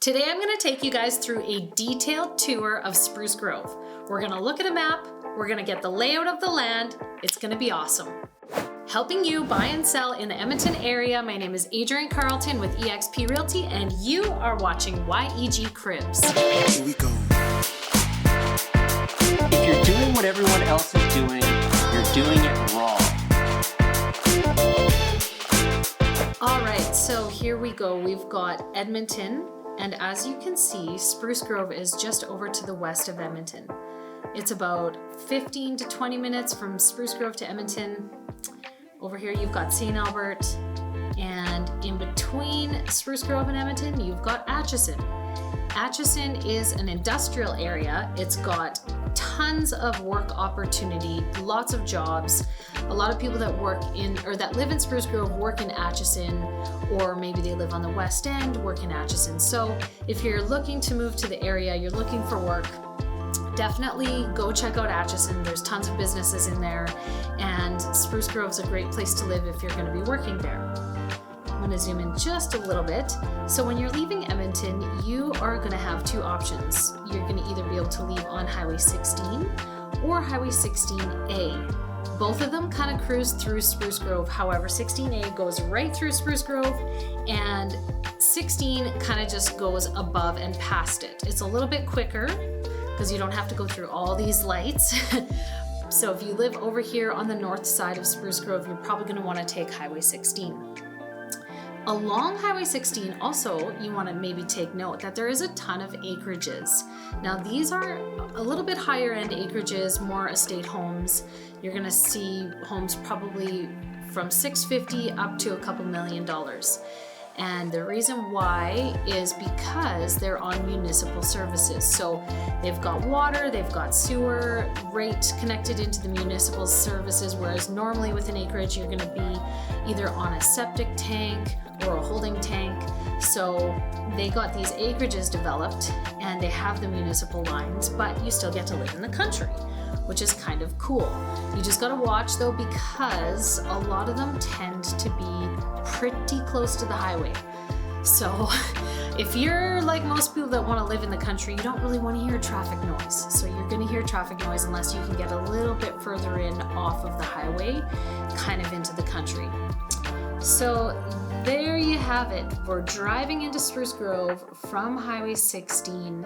Today I'm going to take you guys through a detailed tour of Spruce Grove. We're going to look at a map, we're going to get the layout of the land. It's going to be awesome. Helping you buy and sell in the Edmonton area, my name is Adrienne Carlton with eXp Realty, and you are watching YEG Cribs. Here we go. If you're doing what everyone else is doing, you're doing it wrong. All right, so here we go. We've got Edmonton, and as you can see, Spruce Grove is just over to the west of Edmonton. It's about 15 to 20 minutes from Spruce Grove to Edmonton. Over here you've got St. Albert, and in between Spruce Grove and Edmonton, you've got Atchison. Atchison is an industrial area. It's got tons of work opportunity, lots of jobs. A lot of people that work in, or that live in Spruce Grove work in Atchison, or maybe they live on the West End, work in Atchison. So if you're looking to move to the area, you're looking for work, definitely go check out Atchison. There's tons of businesses in there, and Spruce Grove's a great place to live if you're going to be working there. I'm going to zoom in just a little bit. So when you're leaving Edmonton, you are going to have two options. You're going to either be able to leave on Highway 16 or Highway 16A. Both of them kind of cruise through Spruce Grove. However, 16A goes right through Spruce Grove, and 16 kind of just goes above and past it. It's a little bit quicker because you don't have to go through all these lights. So if you live over here on the north side of Spruce Grove, you're probably going to want to take Highway 16. Along Highway 16, also, you want to maybe take note that there is a ton of acreages. Now, these are a little bit higher end acreages, more estate homes. You're going to see homes probably from $650,000 up to a couple $1 million. And the reason why is because they're on municipal services. So they've got water, they've got sewer, right connected into the municipal services, whereas normally with an acreage, you're gonna be either on a septic tank or a holding tank. So they got these acreages developed and they have the municipal lines, but you still get to live in the country, which is kind of cool. You just gotta watch though, because a lot of them tend to be pretty close to the highway. So if you're like most people that want to live in the country, you don't really want to hear traffic noise. So you're going to hear traffic noise unless you can get a little bit further in off of the highway, kind of into the country. So there you have it. We're driving into Spruce Grove from Highway 16,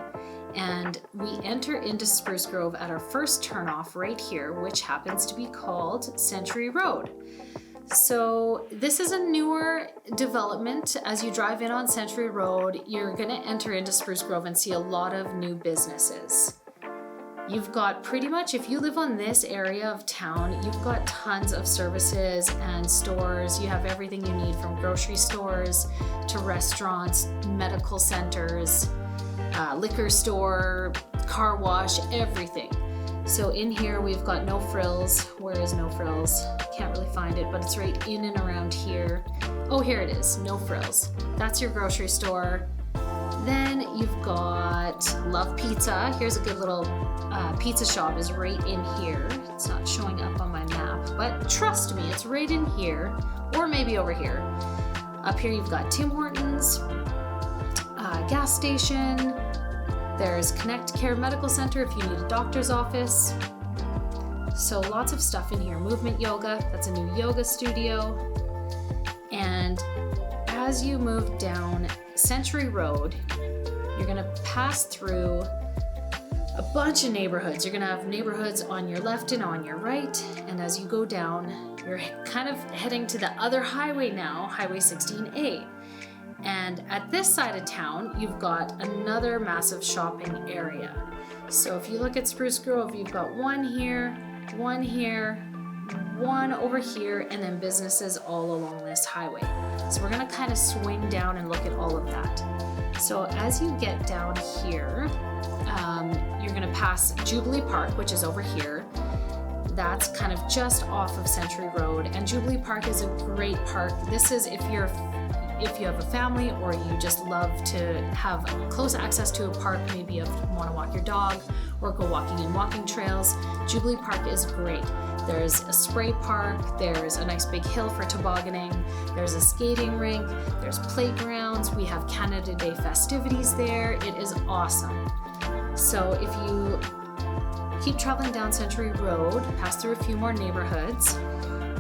and we enter into Spruce Grove at our first turnoff right here, which happens to be called Century Road. So this is a newer development. As you drive in on Century Road, you're going to enter into Spruce Grove and see a lot of new businesses. You've got pretty much, if you live on this area of town, you've got tons of services and stores. You have everything you need, from grocery stores to restaurants, medical centers, liquor store, car wash, everything. So in here we've got No Frills. Where is No Frills? Can't really find it, but it's right in and around here. Oh, here it is, No Frills. That's your grocery store. Then you've got Love Pizza. Here's a good little pizza shop, is right in here. It's not showing up on my map, but trust me, it's right in here, or maybe over here. Up here you've got Tim Hortons, gas station. There's Connect Care Medical Center if you need a doctor's office. So lots of stuff in here. Movement Yoga, that's a new yoga studio. And as you move down Century Road, you're gonna pass through a bunch of neighborhoods. You're gonna have neighborhoods on your left and on your right. And as you go down, you're kind of heading to the other highway now, Highway 16A. And at this side of town, you've got another massive shopping area. So if you look at Spruce Grove, you've got one here, one here, one over here, and then businesses all along this highway. So we're gonna kind of swing down and look at all of that. So as you get down here, you're gonna pass Jubilee Park, which is over here. That's kind of just off of Century Road, and Jubilee Park is a great park. This is if you're if you have a family or you just love to have close access to a park, maybe you want to walk your dog or go walking in walking trails, Jubilee Park is great. There's a spray park, there's a nice big hill for tobogganing, there's a skating rink, there's playgrounds, we have Canada Day festivities there. It is awesome. So if you keep traveling down Century Road, pass through a few more neighborhoods,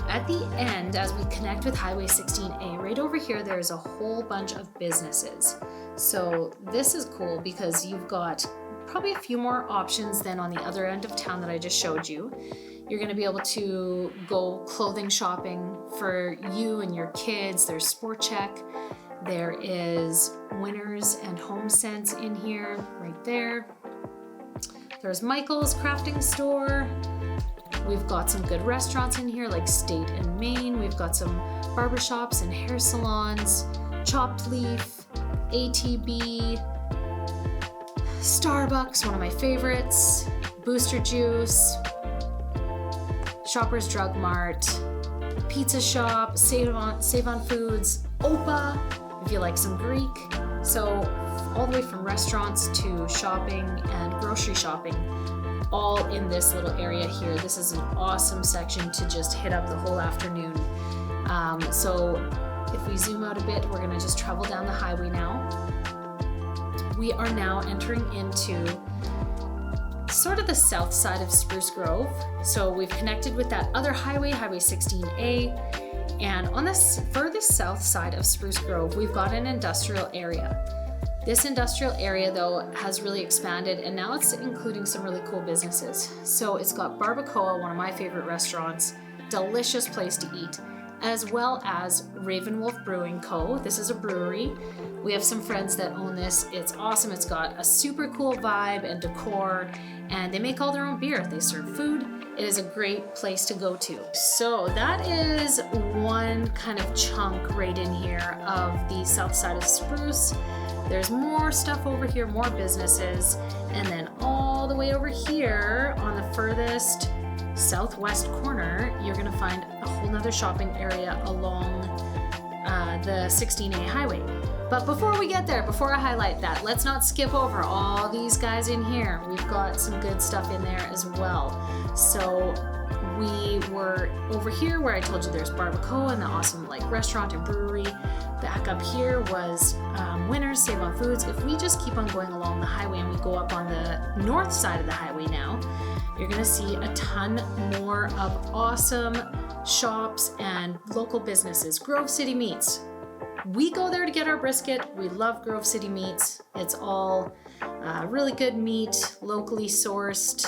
at the end, as we connect with Highway 16A, right over here, there's a whole bunch of businesses. So this is cool because you've got probably a few more options than on the other end of town that I just showed you. You're going to be able to go clothing shopping for you and your kids. There's Sport Check. There is Winners and Home Sense in here, right there. There's Michael's Crafting Store. We've got some good restaurants in here like State and Main. We've got some barbershops and hair salons, Chopped Leaf, ATB, Starbucks, one of my favorites, Booster Juice, Shoppers Drug Mart, Pizza Shop, Save on Foods, Opa, if you like some Greek. So all the way from restaurants to shopping and grocery shopping, all in this little area here. This is an awesome section to just hit up the whole afternoon. So if we zoom out a bit, we're gonna just travel down the highway now. We are now entering into sort of the south side of Spruce Grove. So we've connected with that other highway, Highway 16A, and on the furthest south side of Spruce Grove, we've got an industrial area. This industrial area though has really expanded and now it's including some really cool businesses. So it's got Barbacoa, one of my favorite restaurants, delicious place to eat, as well as Raven Wolf Brewing Co. This is a brewery. We have some friends that own this. It's awesome. It's got a super cool vibe and decor, and they make all their own beer. They serve food. It is a great place to go to. So that is one kind of chunk right in here of the south side of Spruce. There's more stuff over here, more businesses, and then all the way over here on the furthest southwest corner, you're gonna find a whole nother shopping area along the 16A highway. But before we get there, before I highlight that, let's not skip over all these guys in here. We've got some good stuff in there as well. So we were over here where I told you there's Barbacoa and the awesome restaurant and brewery. Back up here was Winners, Save on Foods. If we just keep on going along the highway and we go up on the north side of the highway now, you're gonna see a ton more of awesome shops and local businesses. Grove City Meats. We go there to get our brisket. We love Grove City Meats. It's all really good meat, locally sourced.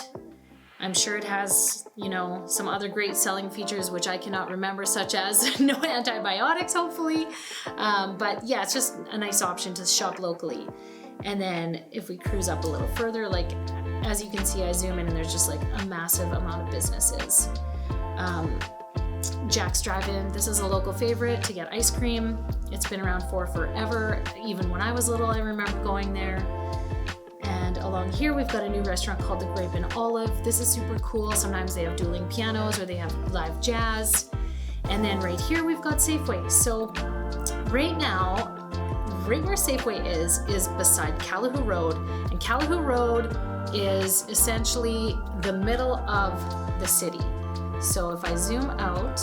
I'm sure it has, some other great selling features, which I cannot remember, such as no antibiotics, hopefully. But yeah, it's just a nice option to shop locally. And then if we cruise up a little further, as you can see, I zoom in and there's just a massive amount of businesses. Jack's Drive-In, this is a local favorite to get ice cream. It's been around for forever. Even when I was little, I remember going there. And along here, we've got a new restaurant called the Grape and Olive. This is super cool. Sometimes they have dueling pianos or they have live jazz. And then right here, we've got Safeway. So right now, right where Safeway is beside Callahoo Road. And Callahoo Road is essentially the middle of the city. So if I zoom out,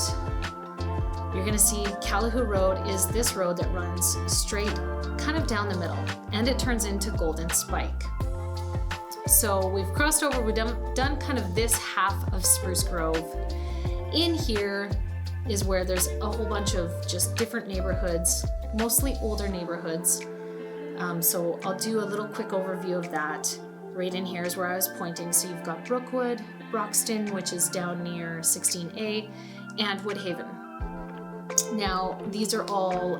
you're gonna see Callahoo Road is this road that runs straight kind of down the middle, and it turns into Golden Spike. So we've crossed over, we've done kind of this half of Spruce Grove. In here is where there's a whole bunch of just different neighborhoods, mostly older neighborhoods. So I'll do a little quick overview of that. Right in here is where I was pointing. So you've got Brookwood, Broxton, which is down near 16A, and Woodhaven. Now, these are all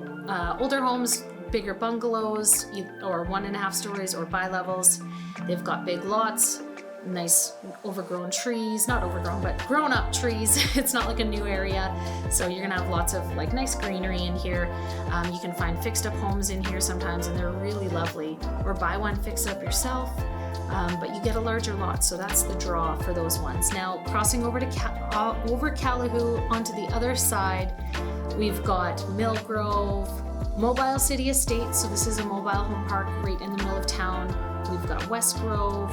older homes, bigger bungalows, or 1.5 stories or bi-levels. They've got big lots, nice overgrown trees, not overgrown, but grown up trees. It's not like a new area. So you're gonna have lots of nice greenery in here. You can find fixed up homes in here sometimes, and they're really lovely. Or buy one, fix up yourself. But you get a larger lot, so that's the draw for those ones. Now, crossing over to over Callahoo onto the other side, we've got Millgrove, Mobile City Estate, so this is a mobile home park right in the middle of town. We've got West Grove,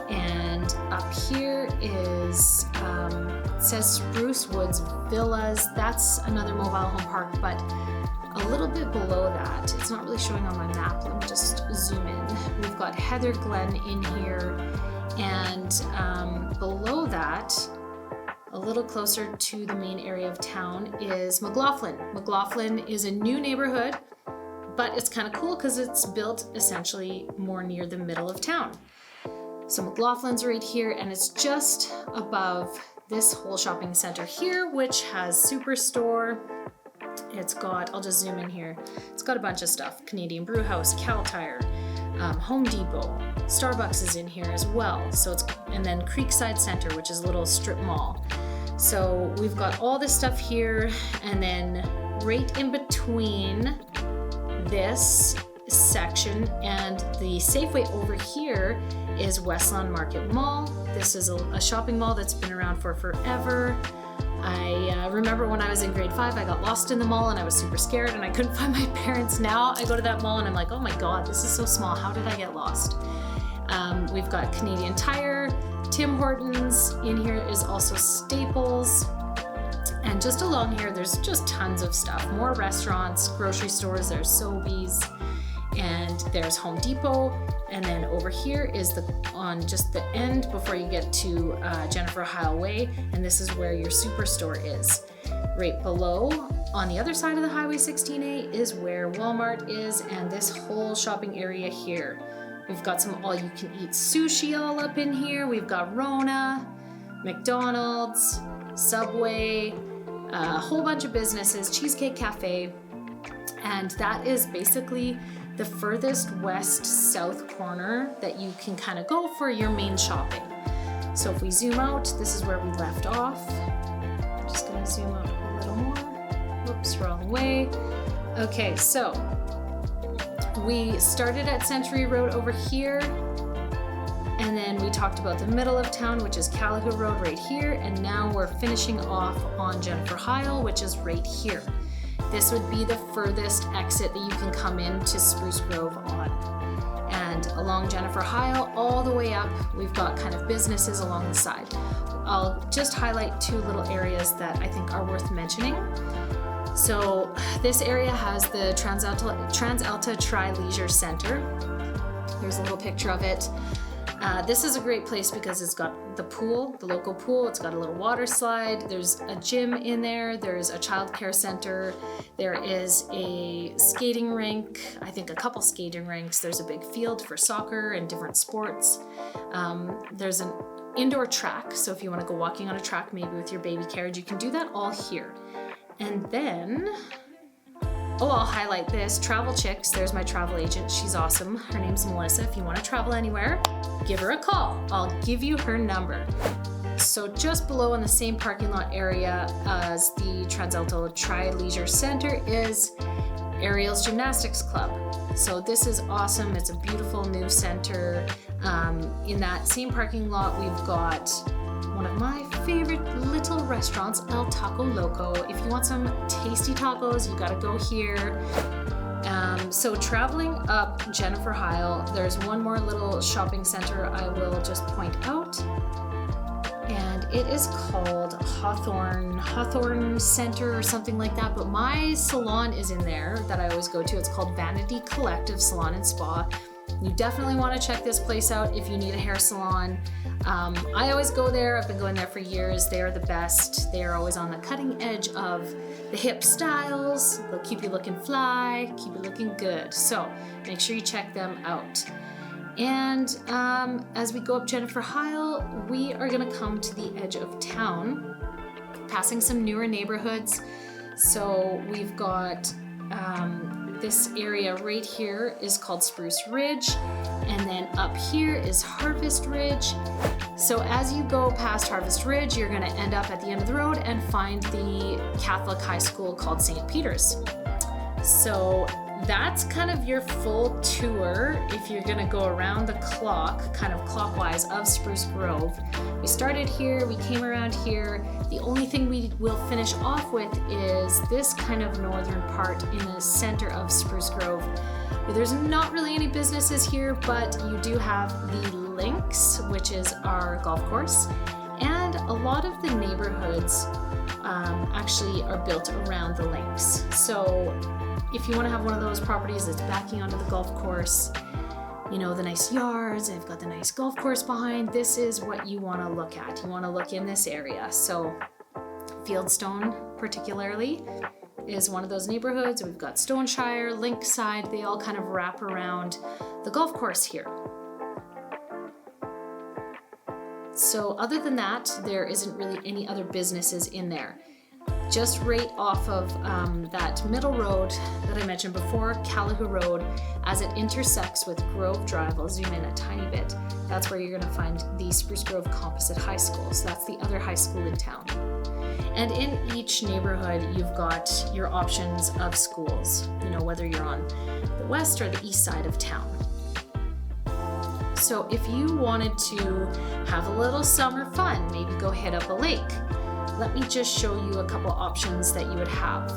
and up here is, it says Spruce Woods Villas. That's another mobile home park, but a little bit below that, it's not really showing on my map. Let me just zoom in. We've got Heather Glen in here, and below that, a little closer to the main area of town, is McLaughlin. McLaughlin is a new neighborhood, but it's kind of cool because it's built essentially more near the middle of town. So McLaughlin's right here, and it's just above this whole shopping center here, which has Superstore. It's got, I'll just zoom in here, it's got a bunch of stuff. Canadian Brew House, Cal Tire, Home Depot, Starbucks is in here as well. So it's, and then Creekside Center, which is a little strip mall. So we've got all this stuff here, and then right in between this section and the Safeway over here is Westlawn Market Mall. This is a shopping mall that's been around for forever. I remember when I was in grade 5, I got lost in the mall and I was super scared and I couldn't find my parents. Now I go to that mall and I'm like, oh my God, this is so small. How did I get lost? We've got Canadian Tire, Tim Hortons. In here is also Staples. And just along here, there's just tons of stuff. More restaurants, grocery stores, there's Sobeys, and there's Home Depot. And then over here is on just the end before you get to Jennifer Heil Way, and this is where your Superstore is. Right below, on the other side of the Highway 16A, is where Walmart is, and this whole shopping area here. We've got some all-you-can-eat sushi all up in here. We've got Rona, McDonald's, Subway, a whole bunch of businesses, Cheesecake Cafe, and that is basically the furthest west-south corner that you can kind of go for your main shopping. So if we zoom out, this is where we left off. I'm just gonna zoom out a little more. Whoops, wrong way. Okay, so we started at Century Road over here, and then we talked about the middle of town, which is Caliga Road right here, and now we're finishing off on Jennifer Heil, which is right here. This would be the furthest exit that you can come in to Spruce Grove on. And along Jennifer Heil, all the way up, we've got kind of businesses along the side. I'll just highlight 2 little areas that I think are worth mentioning. So this area has the TransAlta Tri-Leisure Center. Here's a little picture of it. This is a great place because it's got the pool, the local pool. It's got a little water slide. There's a gym in there. There's a child care center. There is a skating rink. I think a couple skating rinks. There's a big field for soccer and different sports. There's an indoor track. So if you want to go walking on a track, maybe with your baby carriage, you can do that all here. And then, I'll highlight this. Travel Chicks, there's my travel agent. She's awesome. Her name's Melissa. If you want to travel anywhere, give her a call. I'll give you her number. So just below in the same parking lot area as the TransAlta Tri-Leisure Center is Ariel's Gymnastics Club. So this is awesome. It's a beautiful new center. In that same parking lot, we've got one of my favorite little restaurants, El Taco Loco. If you want some tasty tacos, you gotta go here. So traveling up Jennifer Heil, there's one more little shopping center I will just point out. And it is called Hawthorne Center or something like that. But my salon is in there that I always go to. It's called Vanity Collective Salon and Spa. You definitely want to check this place out if you need a hair salon. I always go there. I've been going there for years. They are the best. They are always on the cutting edge of the hip styles. They'll keep you looking fly, keep you looking good. So make sure you check them out. And as we go up Jennifer Heil, we are going to come to the edge of town, passing some newer neighborhoods. So we've got this area right here is called Spruce Ridge, and then up here is Harvest Ridge. So as you go past Harvest Ridge, you're going to end up at the end of the road and find the Catholic high school called St. Peter's. So that's kind of your full tour if you're gonna go around the clock, kind of clockwise, of Spruce Grove. We started here, we came around here. The only thing we will finish off with is this kind of northern part in the center of Spruce Grove. There's not really any businesses here, but you do have the Links, which is our golf course, and a lot of the neighborhoods actually are built around the Links. So if you want to have one of those properties that's backing onto the golf course, you know, the nice yards, they've got the nice golf course behind, this is what you want to look at. You want to look in this area. So Fieldstone particularly is one of those neighborhoods. We've got Stoneshire, Linkside, they all kind of wrap around the golf course here. So other than that, there isn't really any other businesses in there. Just right off of that middle road that I mentioned before, Callahoo Road, as it intersects with Grove Drive, I'll zoom in a tiny bit, that's where you're gonna find the Spruce Grove Composite High School. So that's the other high school in town. And in each neighborhood, you've got your options of schools, you know, whether you're on the west or the east side of town. So if you wanted to have a little summer fun, maybe go hit up a lake, let me just show you a couple options that you would have.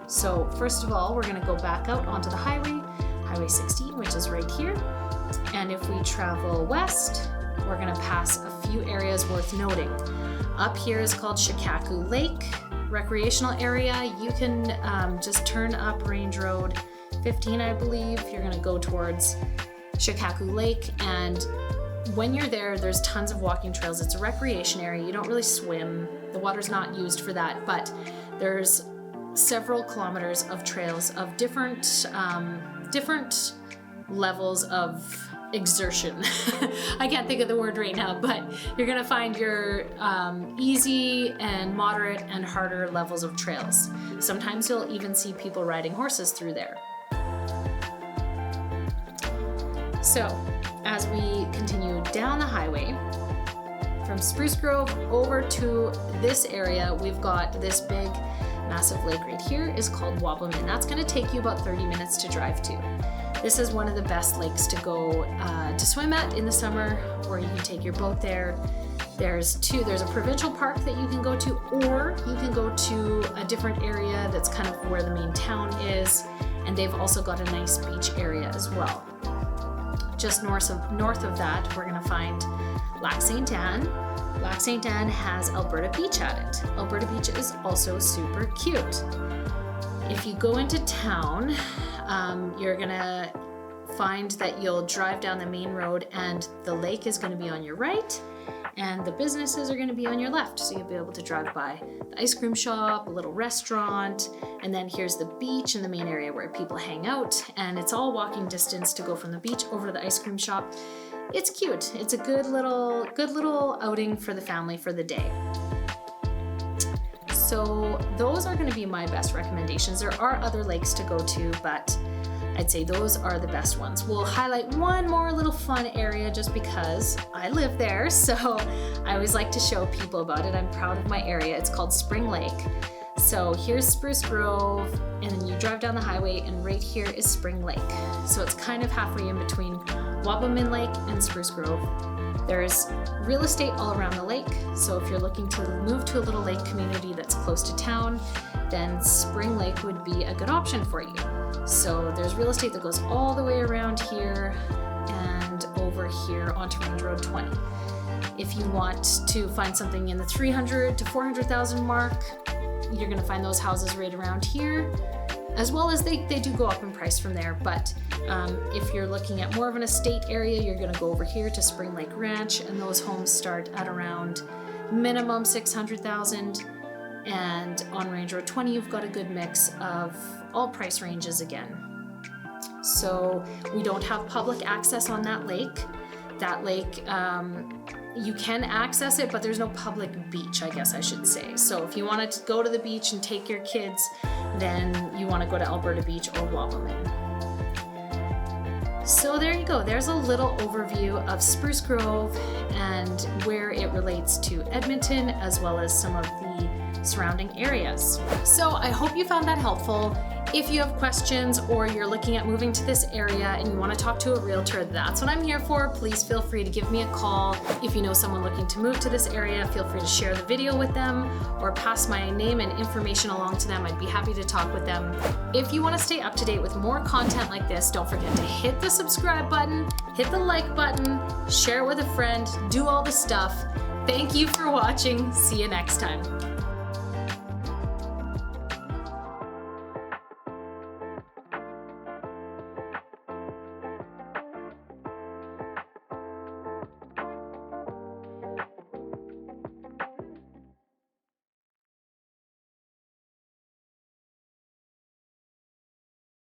So first of all, we're gonna go back out onto the highway, Highway 16, which is right here. And if we travel west, we're gonna pass a few areas worth noting. Up here is called Shikaku Lake recreational area. You can just turn up Range Road 15, I believe. You're gonna go towards Shikaku Lake, and when you're there, there's tons of walking trails. It's a recreation area. You don't really swim. The water's not used for that, but there's several kilometers of trails of different levels of exertion. I can't think of the word right now, but you're gonna find your easy and moderate and harder levels of trails. Sometimes you'll even see people riding horses through there. So, as we continue down the highway, from Spruce Grove over to this area, we've got this big, massive lake right here is called Wabamun. That's gonna take you about 30 minutes to drive to. This is one of the best lakes to go to swim at in the summer, or you can take your boat there. There's a provincial park that you can go to, or you can go to a different area that's kind of where the main town is, and they've also got a nice beach area as well. Just north of that, we're gonna find Lac St. Anne. Lac St. Anne has Alberta Beach at it. Alberta Beach is also super cute. If you go into town, you're gonna find that you'll drive down the main road and the lake is gonna be on your right and the businesses are gonna be on your left. So you'll be able to drive by the ice cream shop, a little restaurant, and then here's the beach in the main area where people hang out, and it's all walking distance to go from the beach over to the ice cream shop. It's cute. It's a good little outing for the family for the day. So those are gonna be my best recommendations. There are other lakes to go to, but I'd say those are the best ones. We'll highlight one more little fun area just because I live there, so I always like to show people about it. I'm proud of my area. It's called Spring Lake. So here's Spruce Grove, and then you drive down the highway, and right here is Spring Lake. So it's kind of halfway in between Wabamun Lake and Spruce Grove. There's real estate all around the lake, so if you're looking to move to a little lake community that's close to town, then Spring Lake would be a good option for you. So there's real estate that goes all the way around here and over here onto Range Road 20. If you want to find something in the 300 to 400,000 mark, you're gonna find those houses right around here, as well as they do go up in price from there. But if you're looking at more of an estate area, you're gonna go over here to Spring Lake Ranch, and those homes start at around minimum 600,000. And on Range Road 20, you've got a good mix of all price ranges again. So we don't have public access on that lake. That lake, you can access it, but there's no public beach, I guess I should say. So if you wanted to go to the beach and take your kids, then you want to go to Alberta Beach or Wabamun. So there you go. There's a little overview of Spruce Grove and where it relates to Edmonton, as well as some of the surrounding areas. So I hope you found that helpful. If you have questions or you're looking at moving to this area and you want to talk to a realtor, that's what I'm here for. Please feel free to give me a call. If you know someone looking to move to this area, feel free to share the video with them or pass my name and information along to them. I'd be happy to talk with them. If you want to stay up to date with more content like this, don't forget to hit the subscribe button, hit the like button, share it with a friend, do all the stuff. Thank you for watching. See you next time.